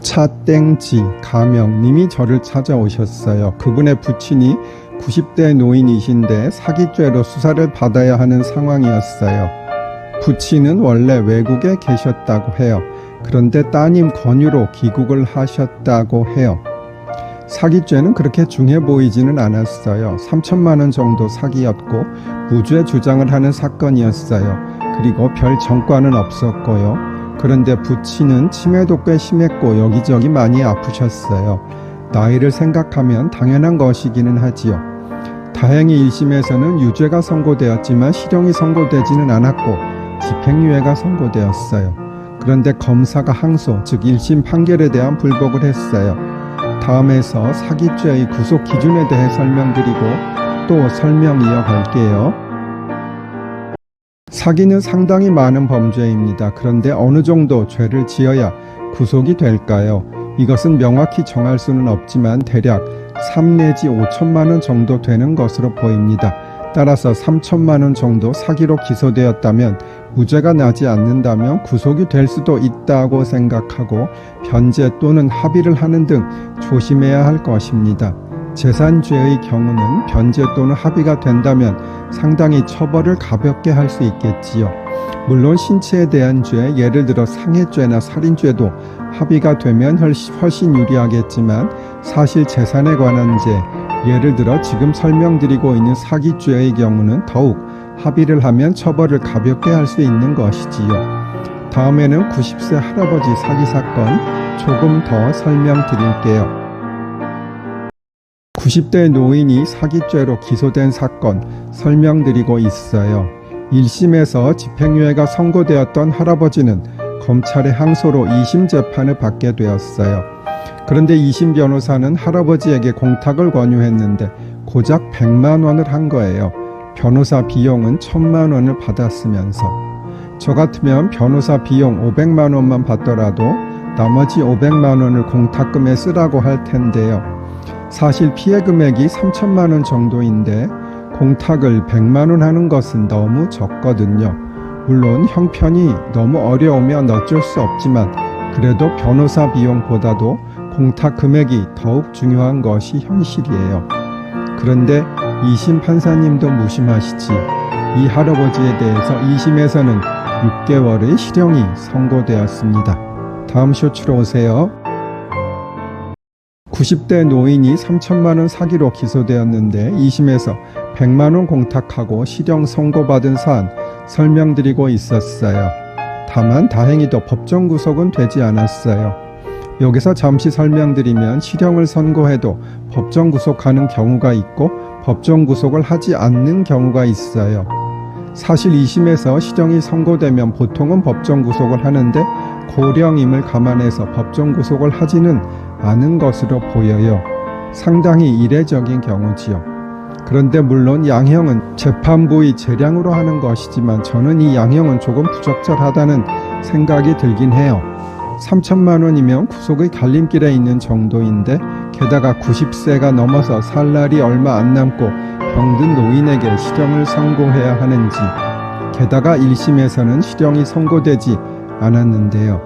차땡지 가명님이 저를 찾아오셨어요. 그분의 부친이 90대 노인이신데 사기죄로 수사를 받아야 하는 상황이었어요. 부친은 원래 외국에 계셨다고 해요. 그런데 따님 권유로 귀국을 하셨다고 해요. 사기죄는 그렇게 중해 보이지는 않았어요. 3천만 원 정도 사기였고 무죄 주장을 하는 사건이었어요. 그리고 별 전과는 없었고요. 그런데 부친은 치매도 꽤 심했고 여기저기 많이 아프셨어요. 나이를 생각하면 당연한 것이기는 하지요. 다행히 1심에서는 유죄가 선고되었지만 실형이 선고되지는 않았고 집행유예가 선고되었어요. 그런데 검사가 항소, 즉 1심 판결에 대한 불복을 했어요. 다음에서 사기죄의 구속 기준에 대해 설명드리고 또 설명 이어갈게요. 사기는 상당히 많은 범죄입니다. 그런데 어느 정도 죄를 지어야 구속이 될까요? 이것은 명확히 정할 수는 없지만 대략 3 내지 5천만 원 정도 되는 것으로 보입니다. 따라서 3천만 원 정도 사기로 기소되었다면 무죄가 나지 않는다면 구속이 될 수도 있다고 생각하고 변제 또는 합의를 하는 등 조심해야 할 것입니다. 재산죄의 경우는 변제 또는 합의가 된다면 상당히 처벌을 가볍게 할 수 있겠지요. 물론 신체에 대한 죄, 예를 들어 상해죄나 살인죄도 합의가 되면 훨씬 유리하겠지만 사실 재산에 관한 죄, 예를 들어 지금 설명드리고 있는 사기죄의 경우는 더욱 합의를 하면 처벌을 가볍게 할 수 있는 것이지요. 다음에는 90세 할아버지 사기 사건 조금 더 설명드릴게요. 90대 노인이 사기죄로 기소된 사건 설명드리고 있어요. 1심에서 집행유예가 선고되었던 할아버지는 검찰의 항소로 2심 재판을 받게 되었어요. 그런데 2심 변호사는 할아버지에게 공탁을 권유했는데 고작 100만 원을 한 거예요. 변호사 비용은 1000만 원을 받았으면서. 저 같으면 변호사 비용 500만 원만 받더라도 나머지 500만 원을 공탁금에 쓰라고 할 텐데요. 사실 피해 금액이 3천만 원 정도인데 공탁을 100만 원 하는 것은 너무 적거든요. 물론 형편이 너무 어려우면 어쩔 수 없지만 그래도 변호사 비용보다도 공탁 금액이 더욱 중요한 것이 현실이에요. 그런데 2심 판사님도 무심하시지. 이 할아버지에 대해서 2심에서는 6개월의 실형이 선고되었습니다. 다음 쇼츠로 오세요. 90대 노인이 3천만 원 사기로 기소되었는데 2심에서 100만 원 공탁하고 실형 선고받은 사안 설명드리고 있었어요. 다만 다행히도 법정 구속은 되지 않았어요. 여기서 잠시 설명드리면 실형을 선고해도 법정 구속하는 경우가 있고 법정 구속을 하지 않는 경우가 있어요. 사실 2심에서 실형이 선고되면 보통은 법정 구속을 하는데 고령임을 감안해서 법정 구속을 하지는 않은 것으로 보여요. 상당히 이례적인 경우지요. 그런데 물론 양형은 재판부의 재량으로 하는 것이지만 저는 이 양형은 조금 부적절하다는 생각이 들긴 해요. 3천만 원이면 구속의 갈림길에 있는 정도인데 게다가 90세가 넘어서 살 날이 얼마 안 남고 병든 노인에게 실형을 선고해야 하는지, 게다가 1심에서는 실형이 선고되지 않았는데요.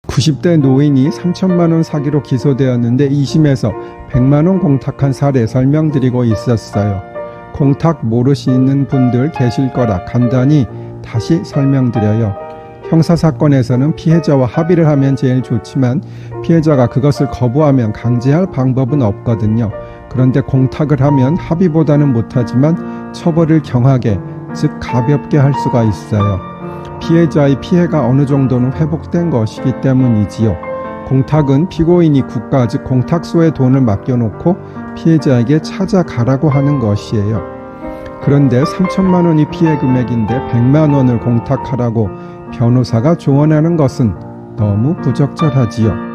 90대 노인이 3천만 원 사기로 기소되었는데 2심에서 100만 원 공탁한 사례 설명드리고 있었어요. 공탁 모르시는 분들 계실 거라 간단히 다시 설명드려요. 형사사건에서는 피해자와 합의를 하면 제일 좋지만 피해자가 그것을 거부하면 강제할 방법은 없거든요. 그런데 공탁을 하면 합의보다는 못하지만 처벌을 경하게, 즉 가볍게 할 수가 있어요. 피해자의 피해가 어느 정도는 회복된 것이기 때문이지요. 공탁은 피고인이 국가, 즉 공탁소에 돈을 맡겨놓고 피해자에게 찾아가라고 하는 것이에요. 그런데 3천만 원이 피해 금액인데 100만 원을 공탁하라고 변호사가 조언하는 것은 너무 부적절하지요.